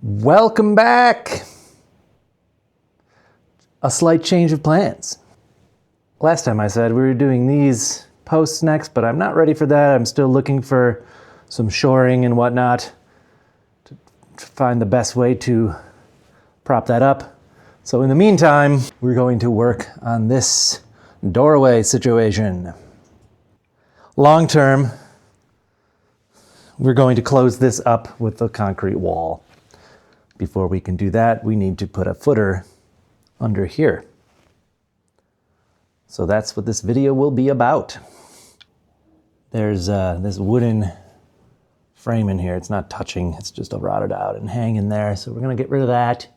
Welcome back! A slight change of plans. Last time I said we were doing these posts next, but I'm not ready for that. I'm still looking for some shoring and whatnot to find the best way to prop that up. So in the meantime, we're going to work on this doorway situation. Long term, we're going to close this up with a concrete wall. Before we can do that, we need to put a footer under here. So that's what this video will be about. There's this wooden frame in here. It's not touching, it's just rotted out and hanging there. So we're gonna get rid of that.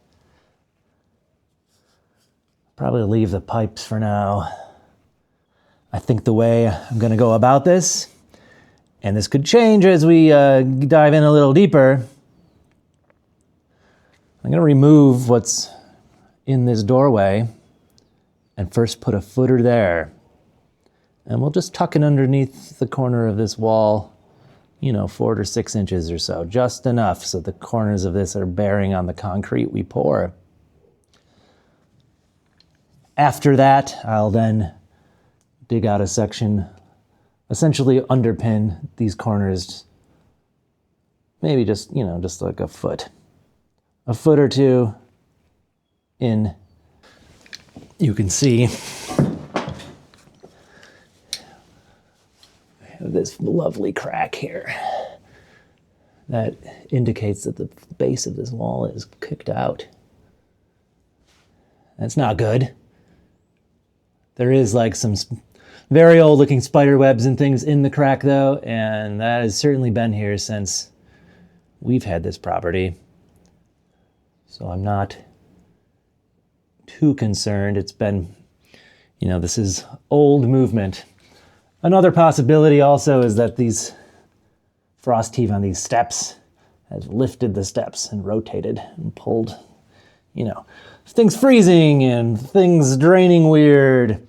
Probably leave the pipes for now. I think the way I'm gonna go about this, and this could change as we dive in a little deeper, I'm gonna remove what's in this doorway and first put a footer there. And we'll just tuck it underneath the corner of this wall, 4 to 6 inches or so, just enough so the corners of this are bearing on the concrete we pour. After that, I'll then dig out a section, essentially underpin these corners, maybe just like a foot or two in. You can see this lovely crack here that indicates that the base of this wall is kicked out. That's not good. There is like some very old looking spider webs and things in the crack though, and that has certainly been here since we've had this property. So I'm not too concerned. It's been, this is old movement. Another possibility also is that these frost heave on these steps has lifted the steps and rotated and pulled, things freezing and things draining weird.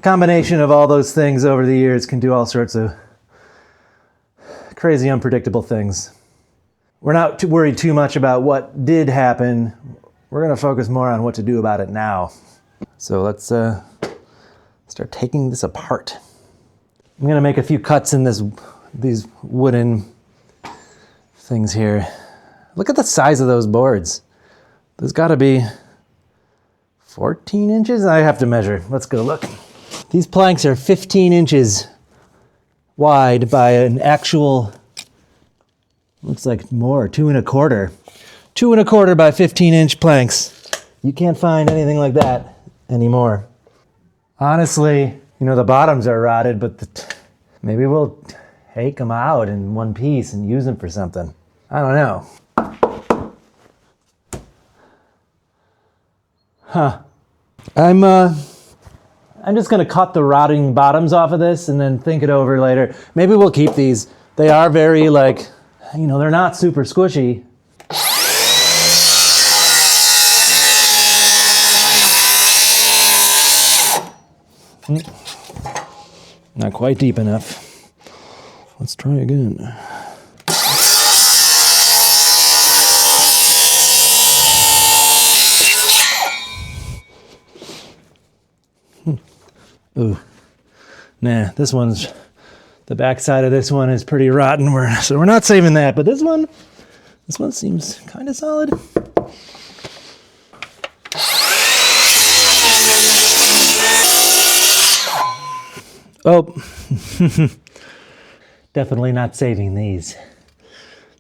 Combination of all those things over the years can do all sorts of crazy, unpredictable things. We're not too worried too much about what did happen. We're going to focus more on what to do about it now. So let's start taking this apart. I'm going to make a few cuts in these wooden things here. Look at the size of those boards. There's got to be 14 inches? I have to measure. Let's go look. These planks are 15 inches wide by an actual, looks like more, 2 1/4. 2 1/4 by 15-inch planks. You can't find anything like that anymore. Honestly, the bottoms are rotted, but maybe we'll take them out in one piece and use them for something. I don't know. I'm just gonna cut the rotting bottoms off of this and then think it over later. Maybe we'll keep these. They are very they're not super squishy. Not quite deep enough. Let's try again. Ooh, nah, the back side of this one is pretty rotten, so we're not saving that, but this one seems kind of solid. Oh, definitely not saving these.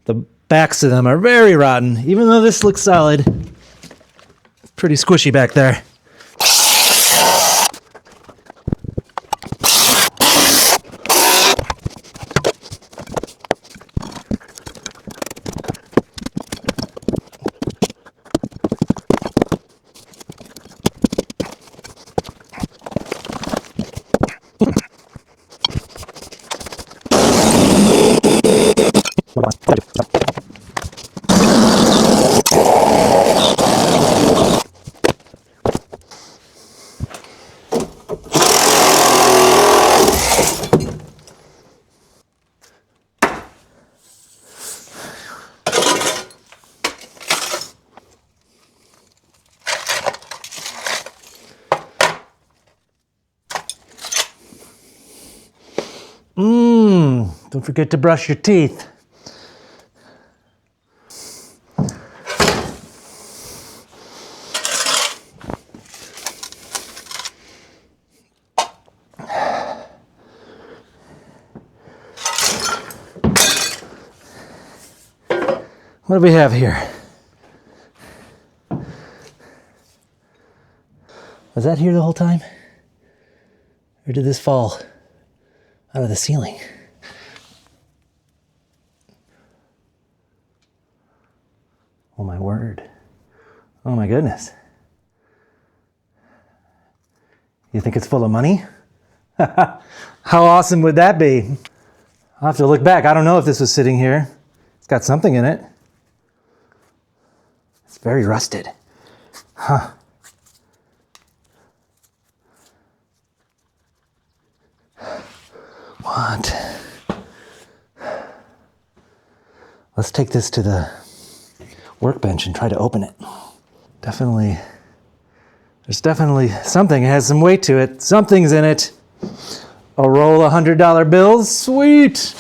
The backs of them are very rotten, even though this looks solid. It's pretty squishy back there. Don't forget to brush your teeth. What do we have here? Was that here the whole time? Or did this fall out of the ceiling? Oh my word. Oh my goodness. You think it's full of money? How awesome would that be? I'll have to look back. I don't know if this was sitting here. It's got something in it. It's very rusted. Huh. What? Let's take this to the workbench and try to open it. There's definitely something. It has some weight to it. Something's in it. A roll of $100 bills. Sweet.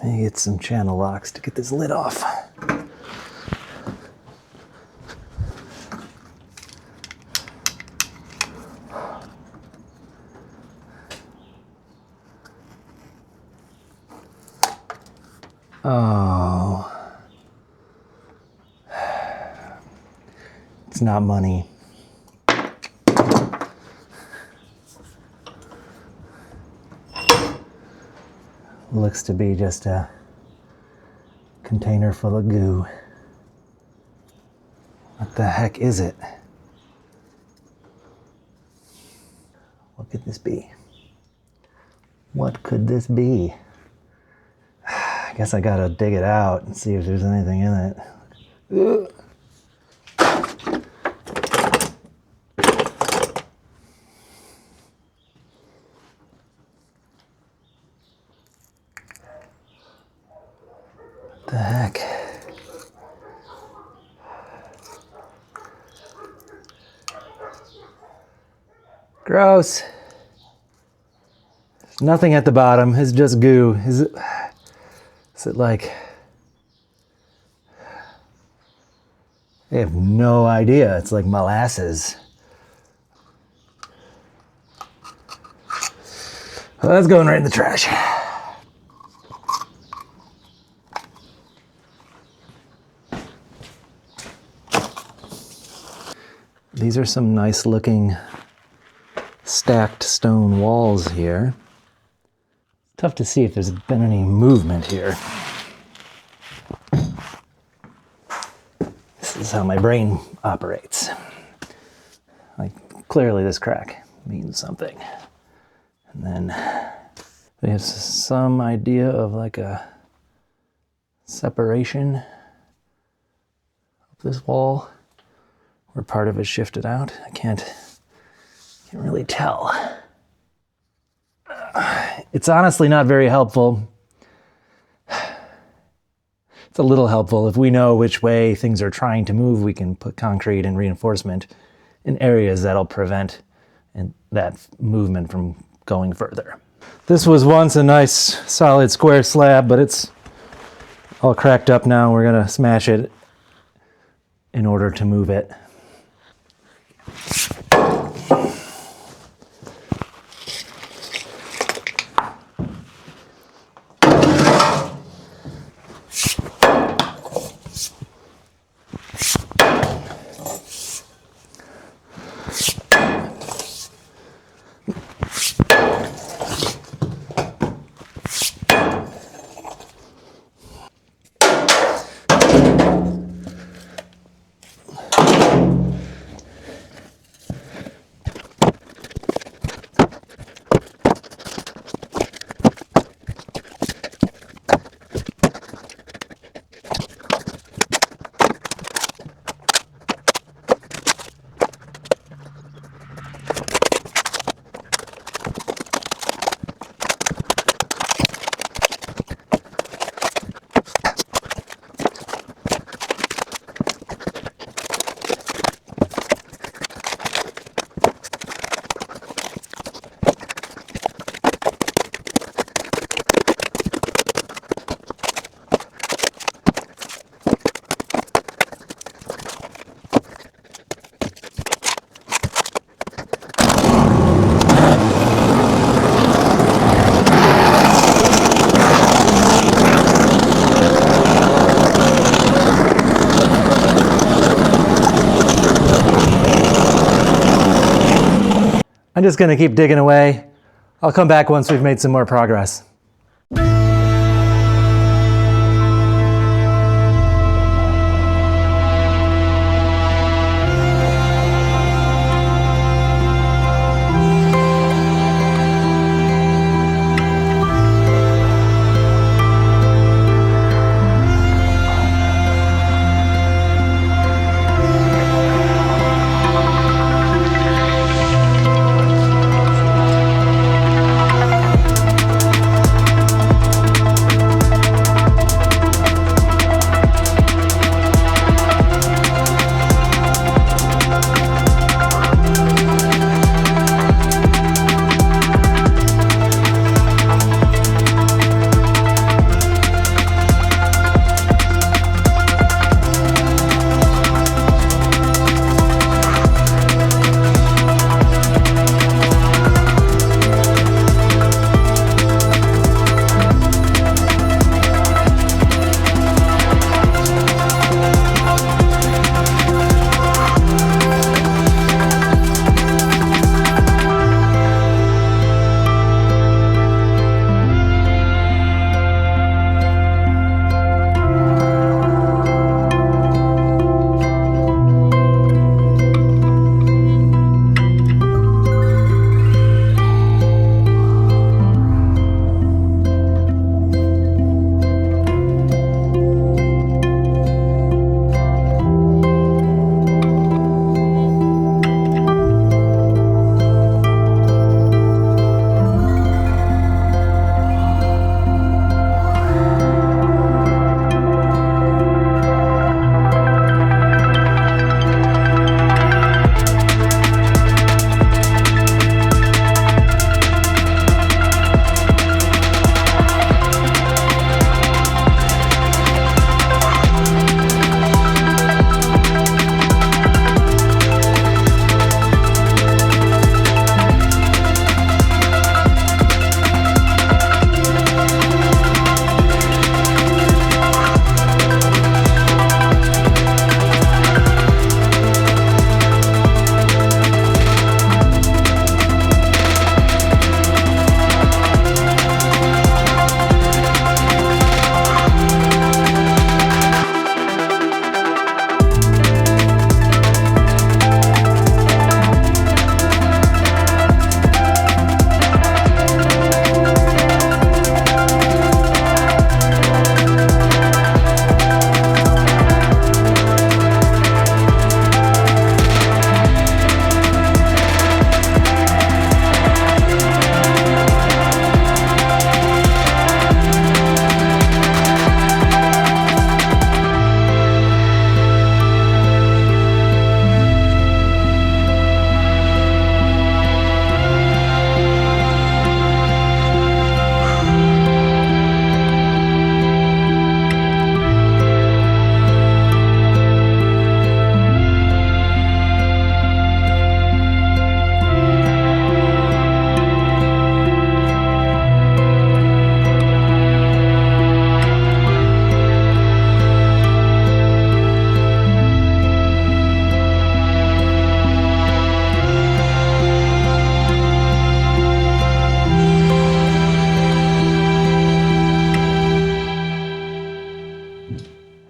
Maybe get some channel locks to get this lid off. Oh. It's not money. Looks to be just a container full of goo. What the heck is it? What could this be? What could this be? I guess I gotta dig it out and see if there's anything in it. Ugh. What the heck? Gross. There's nothing at the bottom. It's just goo. Is it like... I have no idea. It's like molasses. Well, that's going right in the trash. These are some nice looking stacked stone walls here. Tough to see if there's been any movement here. This is how my brain operates. Like, clearly this crack means something. And then we have some idea of like a separation of this wall where part of it shifted out. I can't really tell. It's honestly not very helpful. It's a little helpful. If we know which way things are trying to move, we can put concrete and reinforcement in areas that'll prevent that movement from going further. This was once a nice solid square slab, but it's all cracked up now. We're gonna smash it in order to move it. I'm just gonna keep digging away. I'll come back once we've made some more progress.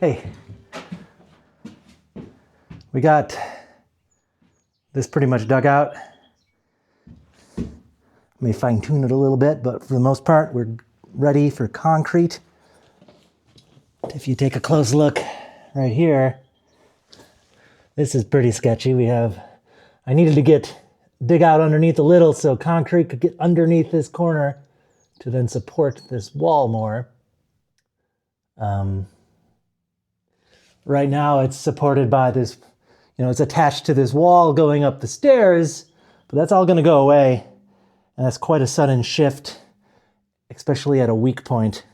Hey, we got this pretty much dug out. May fine tune it a little bit, but for the most part, we're ready for concrete. If you take a close look right here, this is pretty sketchy. I needed to dig out underneath a little so concrete could get underneath this corner to then support this wall more. Right now it's supported by this, it's attached to this wall going up the stairs, but that's all gonna go away. And that's quite a sudden shift, especially at a weak point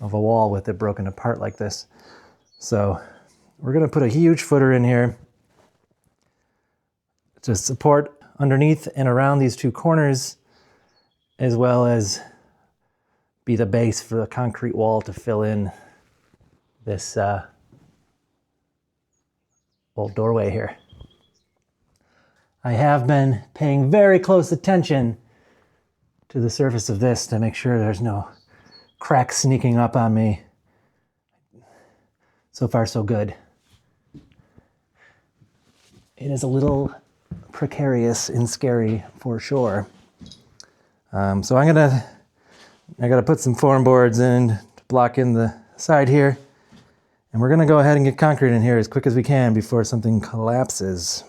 of a wall with it broken apart like this. So we're gonna put a huge footer in here to support underneath and around these two corners, as well as be the base for the concrete wall to fill in this old doorway here. I have been paying very close attention to the surface of this to make sure there's no cracks sneaking up on me. So far, so good. It is a little precarious and scary for sure. So I gotta put some form boards in to block in the side here. And we're gonna go ahead and get concrete in here as quick as we can before something collapses.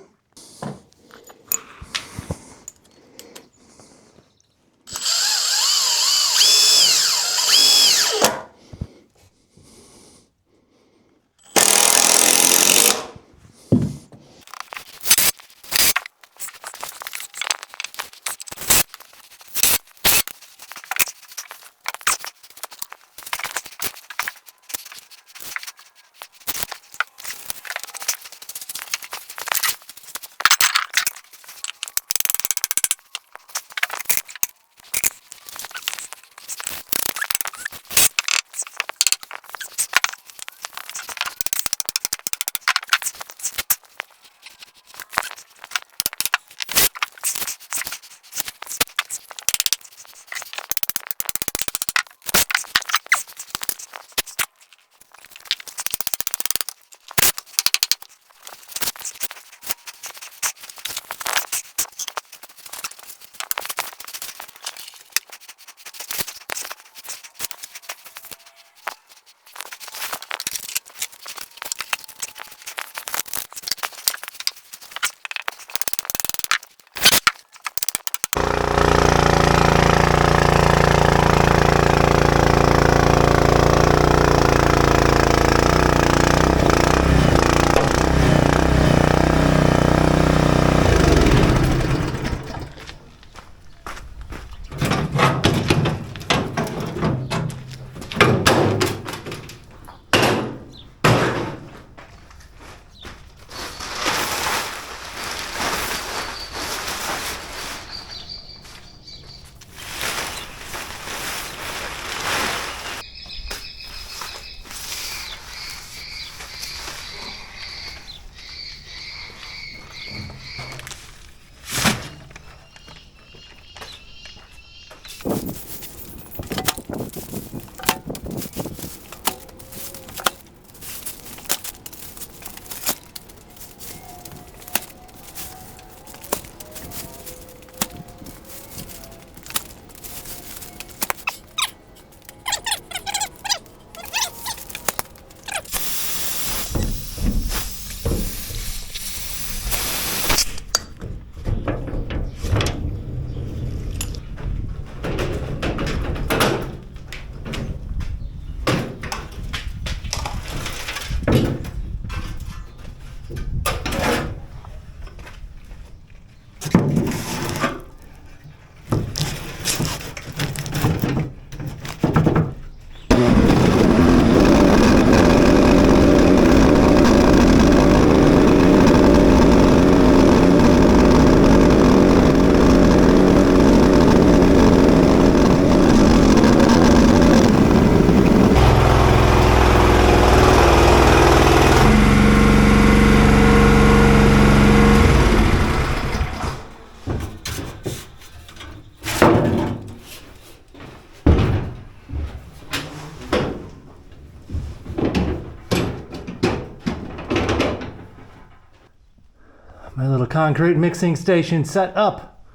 My little concrete mixing station set up.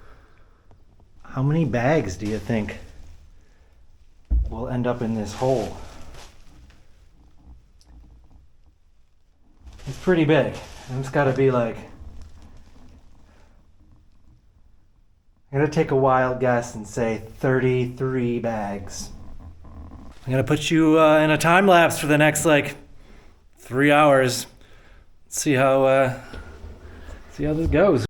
How many bags do you think will end up in this hole? It's pretty big. It's gotta be like, I'm gonna take a wild guess and say 33 bags. I'm gonna put you in a time lapse for the next like 3 hours. See how this goes.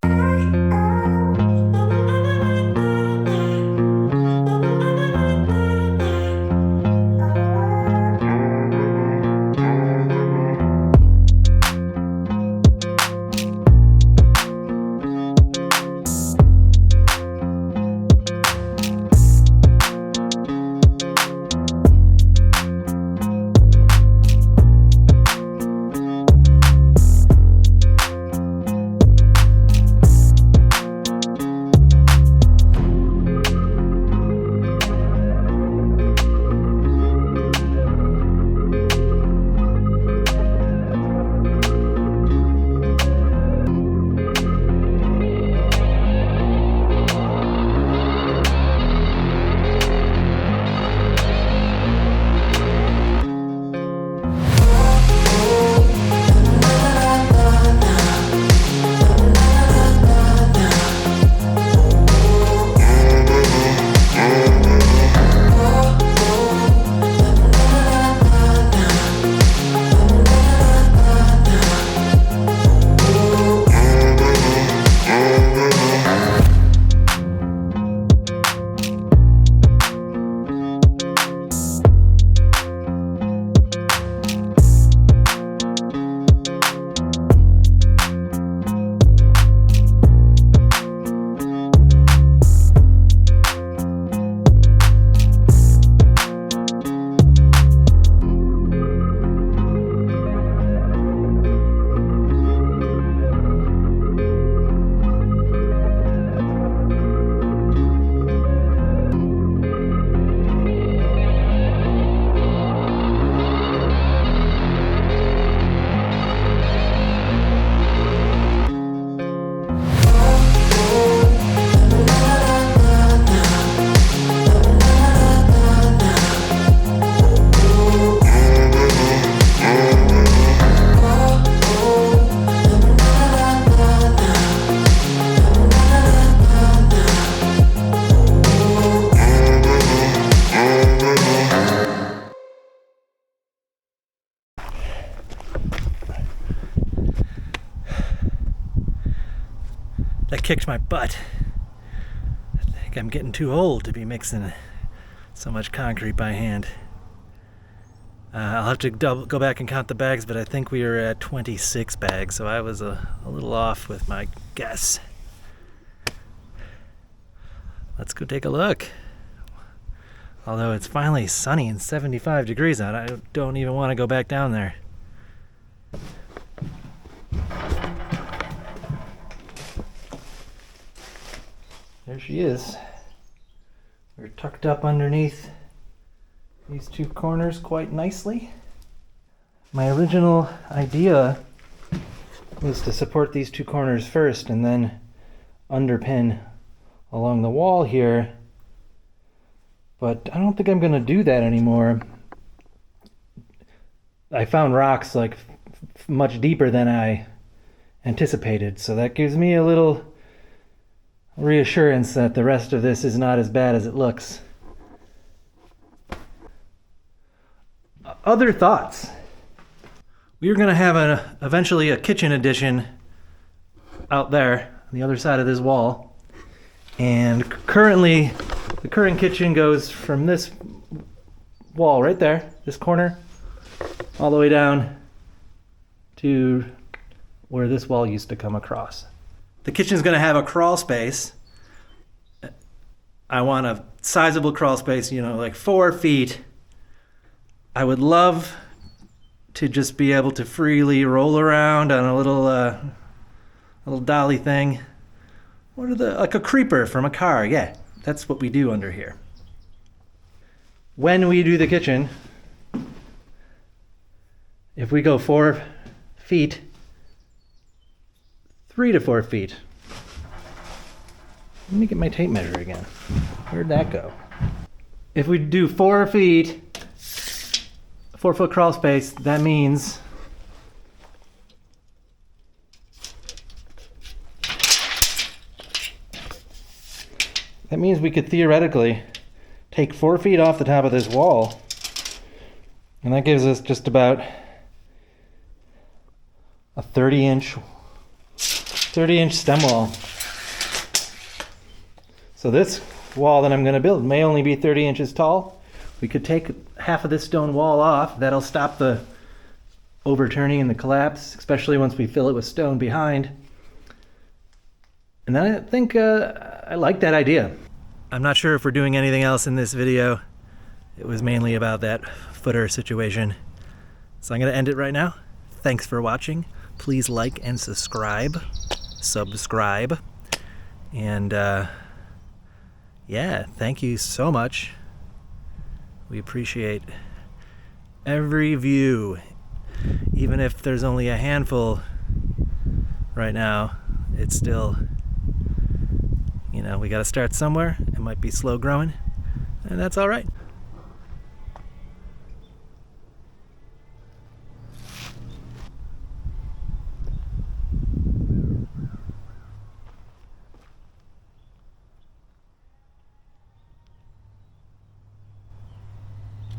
kicked my butt. I think I'm getting too old to be mixing so much concrete by hand. I'll have to go back and count the bags, but I think we are at 26 bags, so I was a little off with my guess. Let's go take a look. Although it's finally sunny and 75 degrees out, I don't even want to go back down there. There she is. We're tucked up underneath these two corners quite nicely. My original idea was to support these two corners first and then underpin along the wall here, but I don't think I'm going to do that anymore. I found rocks like much deeper than I anticipated, so that gives me a little reassurance that the rest of this is not as bad as it looks. Other thoughts. We were going to have eventually a kitchen addition out there on the other side of this wall. And currently, the current kitchen goes from this wall right there, this corner, all the way down to where this wall used to come across. The kitchen's going to have a crawl space. I want a sizable crawl space, like 4 feet. I would love to just be able to freely roll around on a little dolly thing. Like a creeper from a car. Yeah, that's what we do under here. When we do the kitchen, if we go 4 feet, 3 to 4 feet. Let me get my tape measure again. Where'd that go? If we do 4 feet, 4-foot crawl space, that means we could theoretically take 4 feet off the top of this wall, and that gives us just about a 30-inch stem wall. So this wall that I'm going to build may only be 30 inches tall. We could take half of this stone wall off. That'll stop the overturning and the collapse, especially once we fill it with stone behind. And I think I like that idea. I'm not sure if we're doing anything else in this video. It was mainly about that footer situation. So I'm going to end it right now. Thanks for watching. Please like and subscribe. And yeah, thank you so much. We appreciate every view, even if there's only a handful right now. It's still, we got to start somewhere. It might be slow growing, and that's all right.